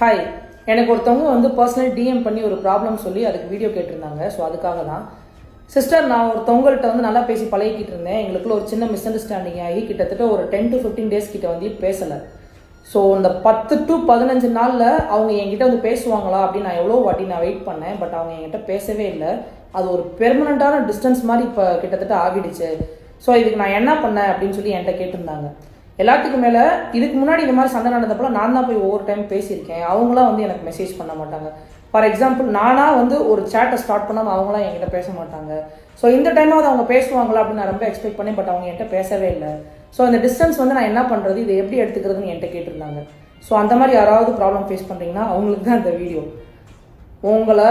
Hi, எனக்கு ஒருத்தவங்க வந்து பர்சனல் டிஎம் பண்ணி ஒரு ப்ராப்ளம் சொல்லி அதுக்கு வீடியோ கேட்டிருந்தாங்க. ஸோ அதுக்காக தான் சிஸ்டர், நான் ஒருத்தவங்கள்ட்ட வந்து நல்லா பேசி பழகிக்கிட்டு இருந்தேன். எங்களுக்குள்ள ஒரு சின்ன மிஸ் அண்டர்ஸ்டாண்டிங் ஆகி கிட்டத்தட்ட ஒரு 10 to 15 டேஸ் கிட்ட வந்து பேசலை. ஸோ இந்த 10 to 15 நாளில் அவங்க என்கிட்ட வந்து பேசுவாங்களா அப்படின்னு நான் எவ்வளோ வாட்டி நான் வெயிட் பண்ணேன். பட் அவங்க என்கிட்ட பேசவே இல்லை. அது ஒரு பெர்மனண்ட்டான டிஸ்டன்ஸ் மாதிரி இப்போ கிட்டத்தட்ட ஆகிடுச்சு. ஸோ இதுக்கு நான் என்ன பண்ணேன் அப்படின்னு சொல்லி என்கிட்ட கேட்டிருந்தாங்க. எல்லாத்துக்கும் மேலே இதுக்கு முன்னாடி இந்த மாதிரி சண்டை நடந்தப்போ நான் தான் போய் ஒவ்வொரு டைம் பேசியிருக்கேன். அவங்களாம் வந்து எனக்கு மெசேஜ் பண்ண மாட்டாங்க. ஃபார் எக்ஸாம்பிள், நானாக வந்து ஒரு சேட்டை ஸ்டார்ட் பண்ணாமல் அவங்களாம் என்கிட்ட பேச மாட்டாங்க. ஸோ இந்த டைமாவது அவங்க பேசுவாங்களா அப்படின்னு நான் ரொம்ப எக்ஸ்பெக்ட் பண்ணேன். பட் அவங்க என்கிட்ட பேசவே இல்லை. ஸோ இந்த டிஸ்டன்ஸ் வந்து நான் என்ன பண்ணுறது, இதை எப்படி எடுத்துக்கிறதுன்னு என்கிட்ட கேட்டிருந்தாங்க. ஸோ அந்த மாதிரி யாராவது ப்ராப்ளம் ஃபேஸ் பண்ணுறீங்கன்னா அவங்களுக்கு தான் இந்த வீடியோ. உங்களை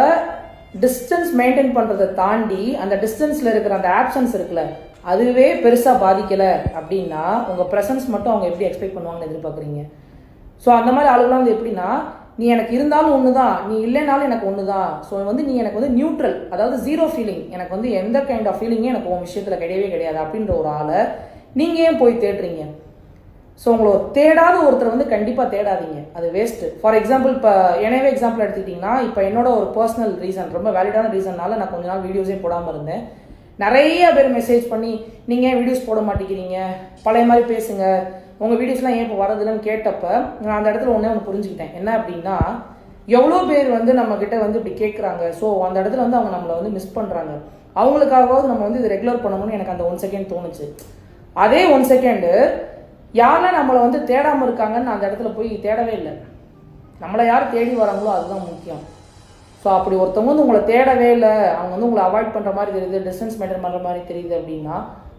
டிஸ்டன்ஸ் மெயின்டைன் பண்ணுறதை தாண்டி அந்த டிஸ்டன்ஸில் இருக்கிற அந்த ஆப்ஷன்ஸ் இருக்குல்ல, அதுவே பெருசாக பாதிக்கலை அப்படின்னா உங்கள் ப்ரெசன்ஸ் மட்டும் அவங்க எப்படி எக்ஸ்பெக்ட் பண்ணுவாங்கன்னு எதிர்பார்க்குறீங்க. ஸோ அந்த மாதிரி ஆளுகளாம் வந்து எப்படின்னா, நீ எனக்கு இருந்தாலும் ஒன்று தான், நீ இல்லைனாலும் எனக்கு ஒன்று தான். ஸோ வந்து நீ எனக்கு வந்து நியூட்ரல், அதாவது ஜீரோ ஃபீலிங், எனக்கு வந்து எந்த கைண்ட் ஆஃப் ஃபீலிங்கே எனக்கு உன் விஷயத்தில் கிடையவே கிடையாது அப்படின்ற ஒரு ஆளை நீங்கள் ஏன் போய் தேடுறீங்க? ஸோ உங்களை தேடாத ஒருத்தர் வந்து கண்டிப்பாக தேடாதீங்க, அது வேஸ்ட்டு. ஃபார் எக்ஸாம்பிள், இப்போ எனவே எக்ஸாம்பிள் எடுத்துக்கிட்டிங்கன்னா, இப்போ என்னோட ஒரு பர்சனல் ரீசன், ரொம்ப வேலிடான ரீசன்னால நான் கொஞ்ச நாள் வீடியோஸே போடாமல் இருந்தேன். நிறைய பேர் மெசேஜ் பண்ணி, நீங்கள் ஏன் வீடியோஸ் போட மாட்டேங்கிறீங்க, பழைய மாதிரி பேசுங்க, உங்கள் வீடியோஸ்லாம் ஏன் இப்போ வரதில்லைன்னு கேட்டப்போ நான் அந்த இடத்துல ஒன்று புரிஞ்சுக்கிட்டேன். என்ன அப்படின்னா, எவ்வளோ பேர் வந்து நம்மக்கிட்ட வந்து இப்படி கேட்குறாங்க. ஸோ அந்த இடத்துல வந்து அவங்க நம்மளை வந்து மிஸ் பண்ணுறாங்க. அவங்களுக்காகவாவது நம்ம வந்து இது ரெகுலர் பண்ணணும்னு எனக்கு அந்த 1 செகண்ட் தோணுச்சு. அதே 1 செகண்டு யாரெல்லாம் நம்மளை வந்து தேடாமல் இருக்காங்கன்னு நான் அந்த இடத்துல போய் தேடவே இல்லை. நம்மளை யார் தேடி வராங்களோ அதுதான் முக்கியம். ஸோ அப்படி ஒருத்தவங்க வந்து உங்களை தேடவே இல்லை, அவங்க வந்து உங்களை அவாய்ட் பண்ணுற மாதிரி தெரியுது, டிஸ்டன்ஸ் மெயின்டைன் பண்ணுற மாதிரி தெரியுது அப்படின்னா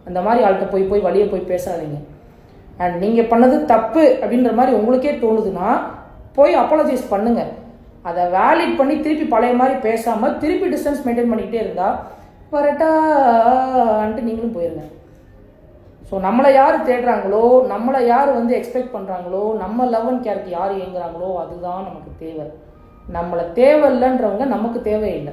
அந்த மாதிரி ஆள்கிட்ட போய் வழியை போய் பேசாதீங்க. அண்ட் நீங்கள் பண்ணது தப்பு அப்படின்ற மாதிரி உங்களுக்கே தோணுதுன்னா போய் அப்பாலஜைஸ் பண்ணுங்கள். அதை வேலிட் பண்ணி திருப்பி பழைய மாதிரி பேசாமல் திருப்பி டிஸ்டன்ஸ் மெயின்டைன் பண்ணிக்கிட்டே இருந்தால் வரட்டான்ட்டு நீங்களும் போயிருங்க. ஸோ நம்மளை யார் தேடுறாங்களோ, நம்மளை யார் வந்து எக்ஸ்பெக்ட் பண்ணுறாங்களோ, நம்ம லவ் அண்ட் கேருக்கு யார் இயங்குறாங்களோ அதுதான் நமக்கு தேவை. நம்மளை தேவையில்லைன்றவங்க நமக்கு தேவையில்லை.